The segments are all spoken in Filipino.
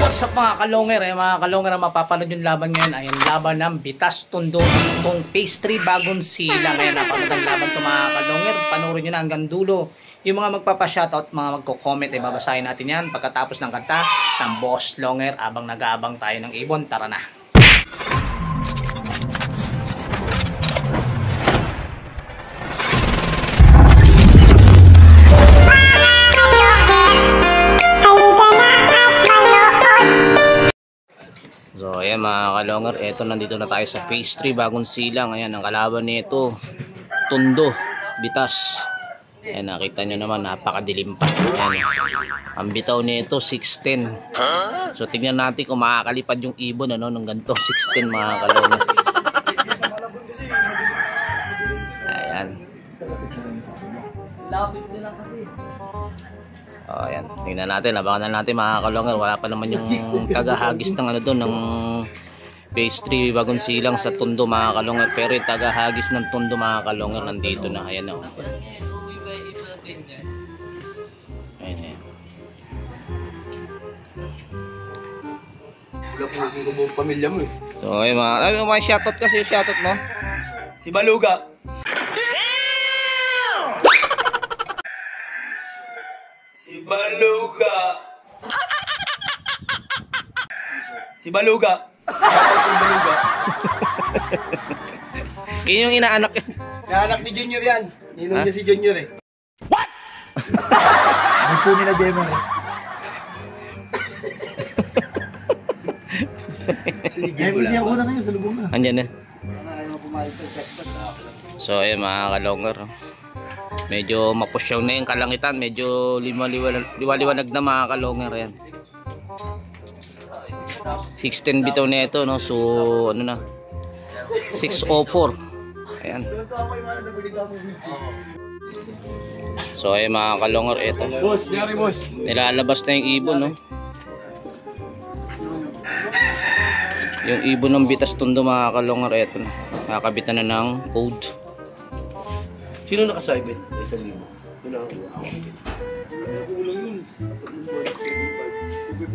What's up mga kalonger? Mga kalonger, ang mapapanood yung laban ngayon ay yung laban ng Bitas Tondo itong Phase 3 Bagong Silang. Ngayon napanood ang laban ito mga kalonger. Panoorin nyo na hanggang dulo. Yung mga magpapa-shoutout, mga magko-comment ay babasahin natin yan pagkatapos ng kanta ng Boss Longer abang nag-aabang tayo ng ibon. Tara na! So ayan mga kalonger, eto nandito na tayo sa Phase 3 Bagong Silang. Ayan ang kalaban nito, Tondo, Bitas. Ayan, nakita nyo naman, napakadilim pa. Ayan, ang bitaw nito 6'10". So tignan natin kung makakalipad yung ibon ano, ng ganito 6'10" mga kalonger. Ayan. Oh, ayan. Tingnan natin, abangan natin mga kalonger. Wala pa naman yung tagahagis ng ano doon ng Phase 3 Bagong Silang sa Tondo mga kalonger. Pero yung tagahagis ng Tondo mga kalonger nandito na. Ayan o. Ayan ayan. Wala po yung buong pamilya mo eh. So ayun mga shoutout kasi, shoutout mo. Si Baluga. Si Baluga. Si Baluga. Yun yung inaanak yan. Inaanak ni Junior yan. Ninong niya si Junior eh. What? Ang po nila Jemar eh. Siya ko na ngayon sa lubong na. Andyan na. So ayun mga kalongger, medyo mapusyaw na yung kalangitan, medyo liwaliwanag na mga kalongger. Ayan 6'10" bitaw na ito no? So ano na 604. Ayan. So ayun mga kalongger, ito nilalabas na yung ibon no? Yung ibon ng Bitas Tondo mga kalongger, ito na nakabitan na ng code. Sino nakasaybit? Isang limo.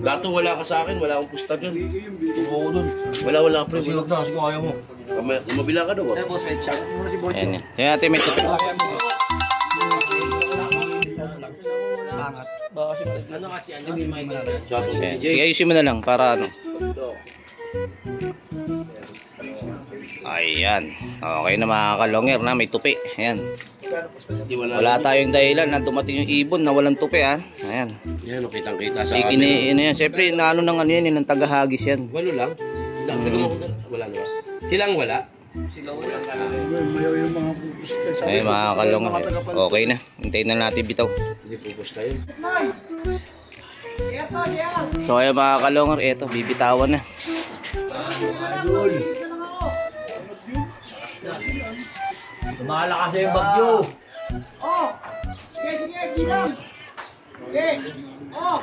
Dato wala ka sa akin, wala akong pusta dun. Oo dun. Wala pre. Silog na kasi kung ayaw mo. Mabila ka daw. Ayan yan. Tingnan natin may tupik. Ano kasi ano may Sige, ayusin mo na lang para ano. Ayan. Okay na mga kalongger na may tupi. Ayan. Wala tayong dahilan na dumating yung ibon na walang tupi ha. Ayan. Yan, kitang-kita sa akin. Yan. Siyempre, naano ng ano yan, yung tagahagis yan. Walo lang. Wala na. Silang wala. Silang wala. Ay mga kalongger. Okay na. Hintayin na natin bitaw. Hindi pupus tayo. So ayan mga kalongger, eto bibitawan na. Tumahala kasi yung bagyo. Oh! Sige, bilang! Okay! Oh!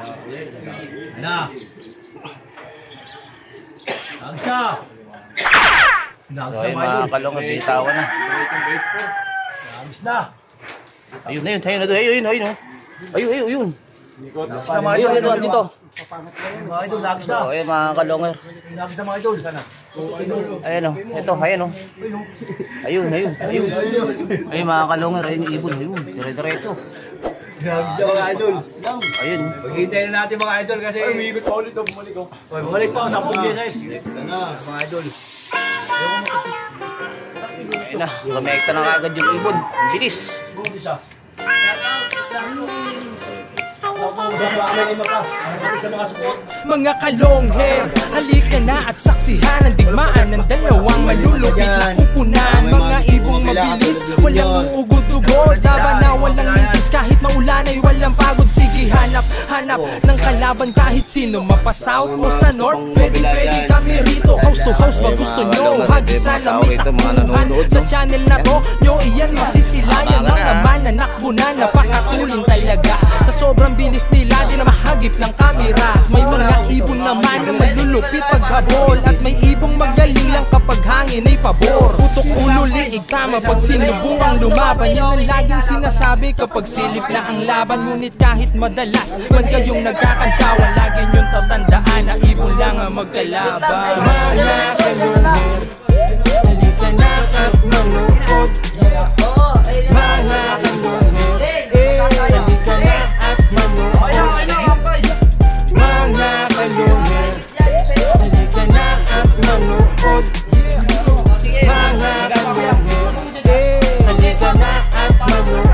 Ano? Agos ka! So ayun mga kalongger, bibitawan na. Agos na! Ayun na yun, ayun. Ayun. Ayun, dito. Mga idol, agos na! So ayun mga kalongger. Agos na mga idol. Ayan o, ito, ayan o. Ayun. Ayun mga kalongger, ayun yung ibon, ayun. Dire-diretso. Agos na mga idol. Ayun. Maghintayin na natin mga idol kasi... Ay, umigot pa ulit. Bumalik pa, 10 beses. Mga idol. Ayun na, kumekta na kagad yung ibon. Ang bilis. Mga kalongher, halika na at saksihan ang digmaan ng dalawang malulupit na kupunan. Mga ibong mabilis, walang uugod-ugod, laban na walang mintis, kahit maulan ay walang pagod. Sige hanap ng kalaban kahit sino, mapa-south o sa north, pwede kami rito. House to house, pag gusto nyo, hagisan na may takbuhan sa channel na to, nyo iyan masisilayan. Ang naman nanakbo na, napakatulin talaga. Sa sobrang bilis nila, di na mahagip ng kamera. May mga ibon naman na malulupit paghabol, at may ibong magaling lang kapag hangin ay pabor. Putok ulo, liig tama pag sinubuang lumaban. Yan ang laging sinasabi kapag silip na ang laban. Ngunit kahit madalas man kayong nagkakantsawan, lagi nyong tatandaan na magkalaban. Mga kalungher, halika na at manood. Mga kalungher, halika na at manood. Mga kalungher, halika na at manood. Mga kalungher, halika na at manood.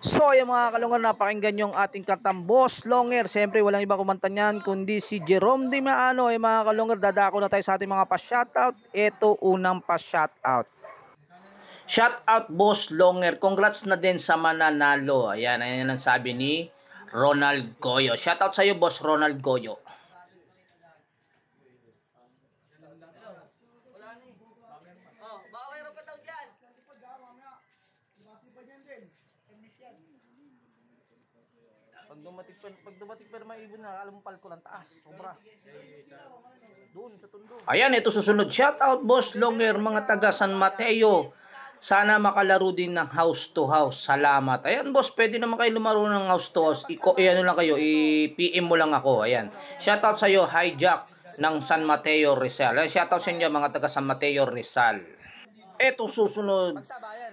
So yung mga kalungher, napakinggan yung ating kantang Boss Longer. Siyempre walang iba kumanta niyan kundi si Jerome Di Maano. Mga kalungher, dadako na tayo sa ating mga pa-shoutout. Ito unang pa-shoutout. Shoutout Boss Longer. Congrats na din sa mananalo. Ayan ang sabi ni Ronald Goyo. Shoutout sa iyo Boss Ronald Goyo. Pag dumating pa naman ibon na, alam mo palko ng taas, sobra. Doon sa tundo. Ayan, ito susunod. Shout out Boss Longer, mga taga San Mateo. Sana makalaro din ng house to house. Salamat. Ayan boss, pwede naman kayo lumaro ng house to house. Ano lang kayo, i-PM mo lang ako. Ayan. Shout out sa iyo, Hijack ng San Mateo Rizal. Ayan, shout out sa inyo mga taga San Mateo Rizal. Ito susunod.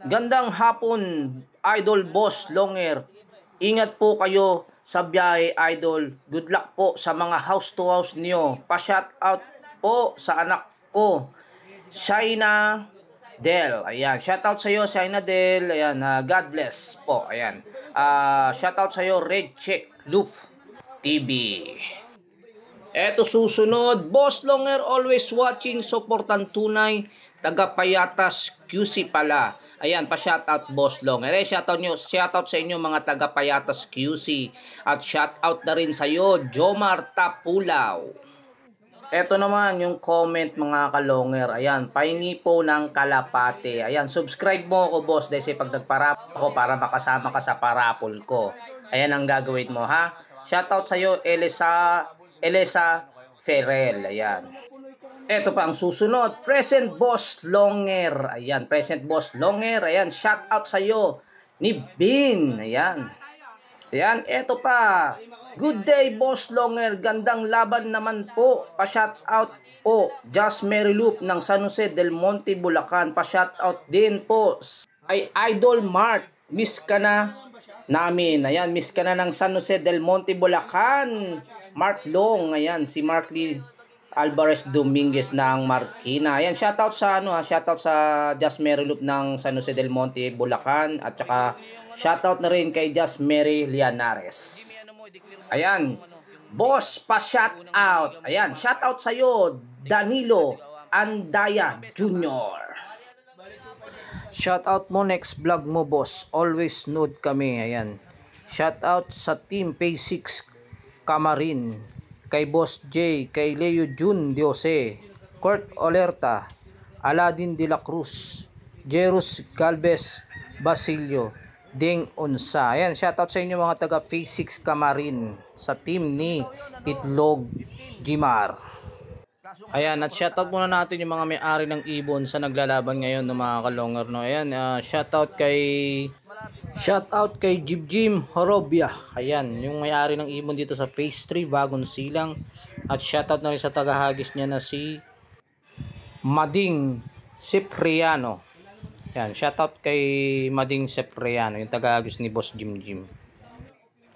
Gandang hapon, Idol Boss Longer. Ingat po kayo sa biyahe, Idol. Good luck po sa mga house to house niyo. Pa-shout out po sa anak ko, Shaina Del. Ayan, shout out sa iyo, Shaina Del. Ayan, God bless po. Ayan. Shout out sa iyo, Red Check Loof TV. Eto susunod, Boss Longer always watching, supportan tunay, taga Payatas QC pala. Ayan, pa-shoutout Boss Longer. Shoutout sa inyo mga taga Payatas QC. At shoutout na rin sa iyo, Jomar Tapulaw. Ito naman yung comment mga kalonger. Ayan, pahingi po ng kalapate. Ayan, subscribe mo ako boss dahil pag nagparap ako para makasama ka sa parapol ko. Ayan ang gagawin mo ha. Shoutout sa iyo, Elisa Ferrell. Ayan. Ito pa ang susunod, Present Boss Longer. Ayan, Present Boss Longer. Ayan, shout out sa iyo ni Bin. Ayan. Ayan, ito pa. Good day Boss Longer. Gandang laban naman po. Pa-shout out po. Just Mary Loop ng San Jose del Monte, Bulacan. Pa-shout out din po ay Idol Mart. Miss ka na namin. Ayan, miss ka na ng San Jose del Monte, Bulacan. Mark Long. Ayan, si Mark Lee Alvarez Dominguez ng Marikina. Ayan, shoutout sa shoutout sa Just Mary Loop ng San Jose del Monte, Bulacan, at saka shoutout na rin kay Just Mary Lianares. Ayan, boss pa shoutout. Ayan, shoutout sa iyo Danilo Andaya Jr. Shoutout mo next vlog mo boss. Always node kami. Ayan. Shoutout sa team P6 Camarin, kay Boss J, kay Leo Jun Diose, Kurt Olerta, Aladin de la Cruz, Jerus Galvez Basilio, Ding Unsa. Ayan, shoutout sa inyo mga taga Phase 6 Camarin sa team ni Itlog Jimar. Ayan, at shoutout muna natin yung mga may-ari ng ibon sa naglalaban ngayon ng mga kalonger. No? Ayan, shoutout kay Jim Horobia. Ayan, yung may-ari ng ibon dito sa Phase 3, Bagong Silang. At shoutout na rin sa tagahagis niya na si Mading Cipriano. Ayan, shoutout kay Mading Cipriano, yung tagahagis ni Boss Jim.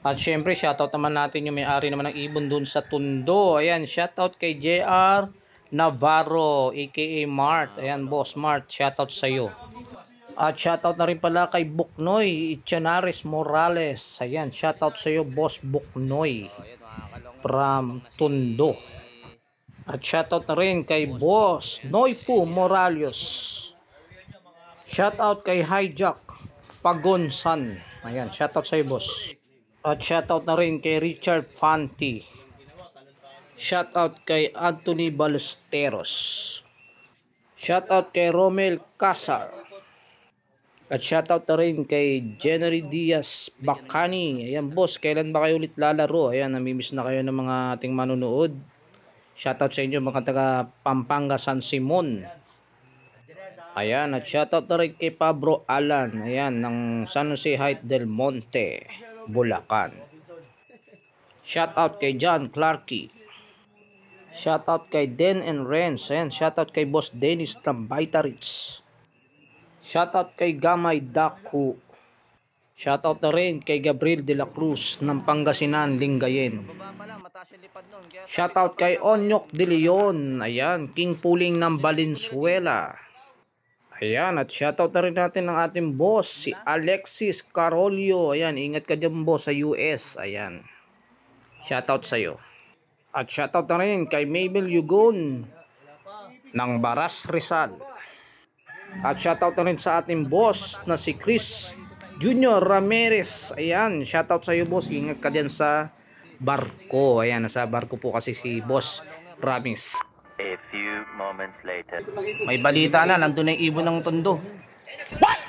At syempre, shoutout naman natin yung may-ari naman ng ibon dun sa Tondo. Ayan, shoutout kay JR Navarro, aka Mart. Ayan, Boss Mart, shoutout sa'yo. At shoutout na rin pala kay Buknoy Ichanares Morales. Ayan, shoutout sa iyo Boss Buknoy from Tondo. At shoutout na rin kay Boss Noipu Morales. Shoutout kay Hijack Pagonsan. Ayan, shoutout sa iyo boss. At shoutout na rin kay Richard Fanti. Shoutout kay Anthony Ballesteros. Shoutout kay Romel Casar. At shoutout na rin kay January Diaz Bacani. Ayan boss, kailan ba kayo ulit lalaro? Ayan, namimiss na kayo ng mga ating manunood. Shoutout sa inyo mga taga Pampanga San Simon. Ayan, at shoutout na rin kay Pablo Alan. Ayan, ng San Jose Heights del Monte, Bulacan. Shoutout kay John Clarky. Shoutout kay Den and Renz. Ayan, shoutout kay Boss Dennis ng Vitarits. Shoutout kay Gamay Daku. Shoutout na rin kay Gabriel de la Cruz ng Pangasinan, Lingayen. Shoutout kay Onyok de Leon. Ayan, King Puling ng Valenzuela. Ayan, at shoutout na rin natin ng ating boss, si Alexis Carolio. Ayan, ingat ka dyan boss sa US. Ayan, shoutout sa'yo. At shoutout na rin kay Mabel Yugon ng Baras Rizal. At shoutout na rin sa ating boss na si Chris Junior Ramirez. Ayan, shoutout sa iyo boss. Ingat ka dyan sa barko. Ayan, nasa barko po kasi si Boss Ramis. A few moments later. May balita na, nandun na yung ibon ng Tondo. What?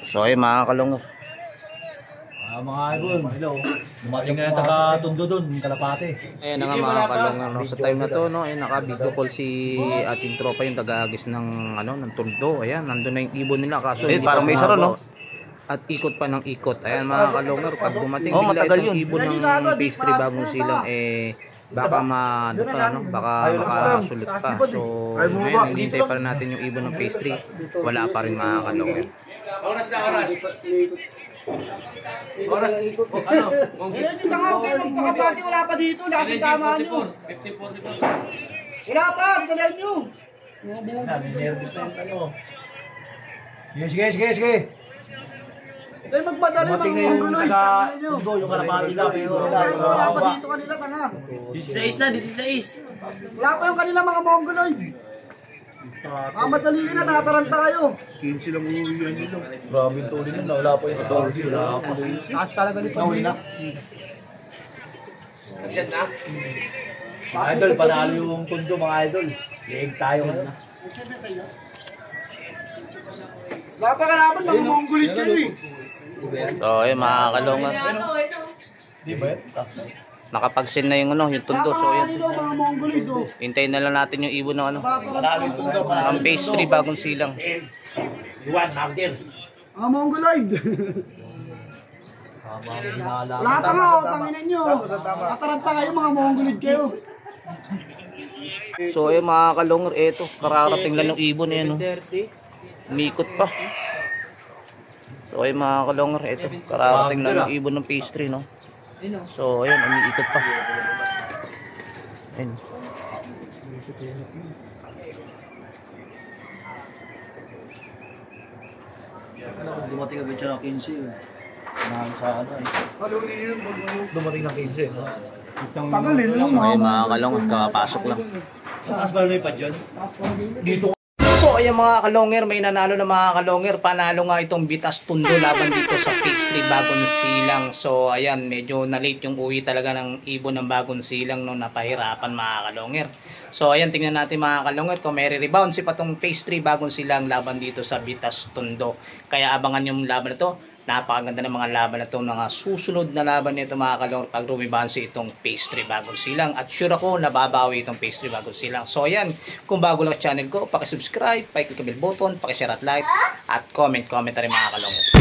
So ay mga kalungo. Mga ibon, dumating na yung taga-Tondo doon, Kalapate. Ayan na nga mga kalungo, no? Sa time na to, no, ay naka-video call si ating tropa yung taga-agis ng ng Tondo. Ayan, nandun na yung ibon nila kaso hindi parang may saro, no? At ikot pa ng ikot. Ayan mga kalungo, pag dumating bigla itong ibon ng pastry bagong silang baka baka makasulit pa. So ngayon, hinihintay pa rin natin yung ibon ng pastry. Wala pa rin mga kalungo. Oras na oras. Oras. Ano? Hindi ka nga, okay, magpakabati, wala pa dito, lakas yung tama nyo. 50-44. Wala pa, dalayan nyo. Nervous na yung ano. Sige. Dahil magmadali, Dumating na mga yung guloy, taga-Tondo, yung Kalapate na. Pero wala pa dito kanila, tanga. 16 na, 16. Wala pa yung kanila mga mongoloid. Madali ka na, tataranta kayo. 15 lang uuwihan nila. Grabe yung tuloy nila, wala pa yung tuloy. Wala pa. Taas talaga ni Pamela. Nag-set na? Mga idol, panalo yung Tondo mga idol. Leeg tayo na. Wala pa kalaban, mga mongoloid kayo eh. So ayun mga kalungo. Di ba yun? Nakapag-send na yung yung Tondo. So Mga ayan. kanila, mga mongoloid oh. Hintayin na lang natin yung ibon ng Tataranta ang puto. ang pastry bagong silang. Iwan, Magdir. Mga mongoloid. Lahat nga, tanginan nyo. Tataranta kayo, mga mongoloid kayo. So ayun mga kalungor, eto, kararating lang yung ibon na yan. No? Umikot pa. So ayun mga kalungor, eto, kararating lang yung ibon ng pastry. No? So ayun, umiikot pa. Ayun. Dumating agad siya ng 15. Nahan sa ano eh. Dumating ng 15. Tagalin mo, So ayun mga kalungor, kakapasok lang. Sa taas ba na yung padyon? Dito. So ayan mga kalonger, may nanalo na mga kalonger. Panalo nga itong Bitas Tondo laban dito sa pastry bagong silang. So ayan, medyo na-late yung uwi talaga ng ibon ng bagong silang, no, napahirapan mga kalonger. So ayan, tingnan natin mga kalonger kung may rebound si patong pastry bagong silang laban dito sa Bitas Tondo. Kaya abangan yung laban na to. Napakaganda ng mga laban na ito, mga susunod na laban nito mga kalong pag rumibansi itong pastry bagong silang, at sure ako nababawi itong pastry bagong silang. So ayan, kung bago lang sa channel ko, pakisubscribe, pakiclick ang bell button, pakishare at like, at comment na rin mga kalong.